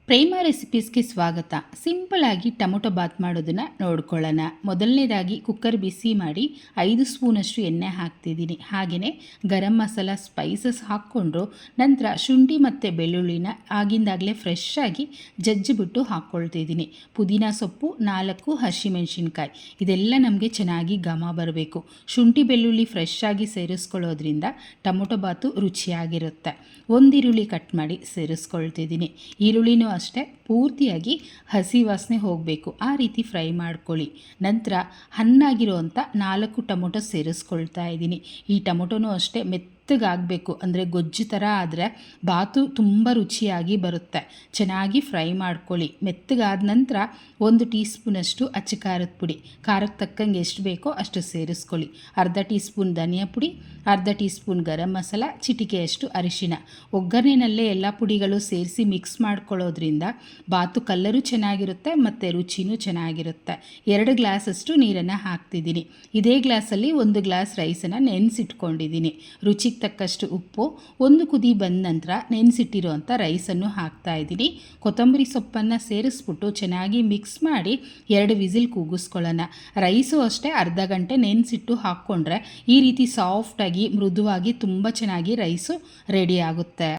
ಪ್ರೇಮ ರೆಸಿಪೀಸ್ಗೆ ಸ್ವಾಗತ. ಸಿಂಪಲ್ ಆಗಿ ಟೊಮೊಟೊ ಬಾತ್ ಮಾಡೋದನ್ನು ನೋಡ್ಕೊಳ್ಳೋಣ. ಮೊದಲನೇದಾಗಿ ಕುಕ್ಕರ್ ಬಿಸಿ ಮಾಡಿ 5 ಸ್ಪೂನಷ್ಟು ಎಣ್ಣೆ ಹಾಕ್ತಿದ್ದೀನಿ. ಹಾಗೆಯೇ ಗರಂ ಮಸಾಲ ಸ್ಪೈಸಸ್ ಹಾಕ್ಕೊಂಡು ನಂತರ ಶುಂಠಿ ಮತ್ತು ಬೆಳ್ಳುಳ್ಳಿನ ಆಗಿಂದಾಗಲೇ ಫ್ರೆಶ್ ಆಗಿ ಜಜ್ಜಿಬಿಟ್ಟು ಹಾಕ್ಕೊಳ್ತಿದ್ದೀನಿ. ಪುದೀನ ಸೊಪ್ಪು 4 ಹಸಿಮೆಣಸಿನ್ಕಾಯಿ, ಇದೆಲ್ಲ ನಮಗೆ ಚೆನ್ನಾಗಿ ಘಮ ಬರಬೇಕು. ಶುಂಠಿ ಬೆಳ್ಳುಳ್ಳಿ ಫ್ರೆಶ್ ಆಗಿ ಸೇರಿಸ್ಕೊಳ್ಳೋದ್ರಿಂದ ಟೊಮೊಟೊ ಬಾತು ರುಚಿಯಾಗಿರುತ್ತೆ. 1 ಈರುಳ್ಳಿ ಕಟ್ ಮಾಡಿ ಸೇರಿಸ್ಕೊಳ್ತಿದ್ದೀನಿ. ಈರುಳ್ಳಿನೂ ಅಷ್ಟೇ ಪೂರ್ತಿಯಾಗಿ ಹಸಿ ವಾಸನೆ ಹೋಗಬೇಕು, ಆ ರೀತಿ ಫ್ರೈ ಮಾಡ್ಕೊಳ್ಳಿ. ನಂತರ ಹಣ್ಣಾಗಿರುವಂಥ 4 ಟೊಮೊಟೊ ಸೇರಿಸ್ಕೊಳ್ತಾ ಇದ್ದೀನಿ. ಈ ಟೊಮೊಟೊನೂ ಅಷ್ಟೇ ಮೆತ್ತಗಾಗಬೇಕು, ಅಂದರೆ ಗೊಜ್ಜು ಥರ ಆದರೆ ಬಾತು ತುಂಬ ರುಚಿಯಾಗಿ ಬರುತ್ತೆ. ಚೆನ್ನಾಗಿ ಫ್ರೈ ಮಾಡ್ಕೊಳ್ಳಿ. ಮೆತ್ತಗಾದ ನಂತರ 1 ಟೀ ಸ್ಪೂನಷ್ಟು ಅಚ್ಚ ಖಾರದ ಪುಡಿ, ಖಾರಕ್ಕೆ ತಕ್ಕಂಗೆ ಎಷ್ಟು ಬೇಕೋ ಅಷ್ಟು ಸೇರಿಸ್ಕೊಳ್ಳಿ. ಅರ್ಧ ಟೀ ಸ್ಪೂನ್ ಧನಿಯಾ ಪುಡಿ, ಅರ್ಧ ಟೀ ಸ್ಪೂನ್ ಗರಂ ಮಸಾಲ, ಚಿಟಿಕೆಯಷ್ಟು ಅರಿಶಿನ. ಒಗ್ಗರಣೆಯಲ್ಲೇ ಎಲ್ಲ ಪುಡಿಗಳು ಸೇರಿಸಿ ಮಿಕ್ಸ್ ಮಾಡ್ಕೊಳ್ಳೋದ್ರಿಂದ ಬಾತು ಕಲ್ಲರು ಚೆನ್ನಾಗಿರುತ್ತೆ ಮತ್ತು ರುಚಿನೂ ಚೆನ್ನಾಗಿರುತ್ತೆ. 2 ಗ್ಲಾಸಷ್ಟು ನೀರನ್ನು ಹಾಕ್ತಿದ್ದೀನಿ. ಇದೇ ಗ್ಲಾಸಲ್ಲಿ 1 ಗ್ಲಾಸ್ ರೈಸನ್ನು ನೆನೆಸಿಟ್ಕೊಂಡಿದ್ದೀನಿ. ರುಚಿಗೆ ತಕ್ಕಷ್ಟು ಉಪ್ಪು, 1 ಕುದಿ ಬಂದ ನಂತರ ನೆನೆಸಿಟ್ಟಿರುವಂಥ ರೈಸನ್ನು ಹಾಕ್ತಾಯಿದ್ದೀನಿ. ಕೊತ್ತಂಬರಿ ಸೊಪ್ಪನ್ನು ಸೇರಿಸ್ಬಿಟ್ಟು ಚೆನ್ನಾಗಿ ಮಿಕ್ಸ್ ಮಾಡಿ 2 ವಿಸಿಲ್ ಕೂಗಿಸ್ಕೊಳ್ಳೋಣ. ರೈಸು ಅಷ್ಟೇ ಅರ್ಧ ಗಂಟೆ ನೆನೆಸಿಟ್ಟು ಹಾಕ್ಕೊಂಡ್ರೆ ಈ ರೀತಿ ಸಾಫ್ಟಾಗಿ ಮೃದುವಾಗಿ ತುಂಬ ಚೆನ್ನಾಗಿ ರೈಸು ರೆಡಿ ಆಗುತ್ತೆ.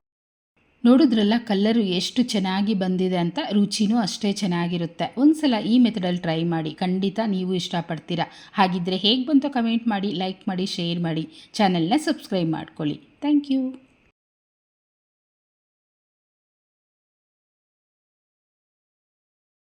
ನೋಡಿದ್ರಲ್ಲ ಕಲ್ಲರು ಎಷ್ಟು ಚೆನ್ನಾಗಿ ಬಂದಿದೆ ಅಂತ, ರುಚಿನೂ ಅಷ್ಟೇ ಚೆನ್ನಾಗಿರುತ್ತೆ. ಒಂದ್ಸಲ ಈ ಮೆಥಡಲ್ಲಿ ಟ್ರೈ ಮಾಡಿ, ಖಂಡಿತ ನೀವು ಇಷ್ಟಪಡ್ತೀರಾ. ಹಾಗಿದ್ದರೆ ಹೇಗೆ ಬಂತೋ ಕಮೆಂಟ್ ಮಾಡಿ, ಲೈಕ್ ಮಾಡಿ, ಶೇರ್ ಮಾಡಿ, ಚಾನಲ್ನ ಸಬ್ಸ್ಕ್ರೈಬ್ ಮಾಡ್ಕೊಳ್ಳಿ. Thank you.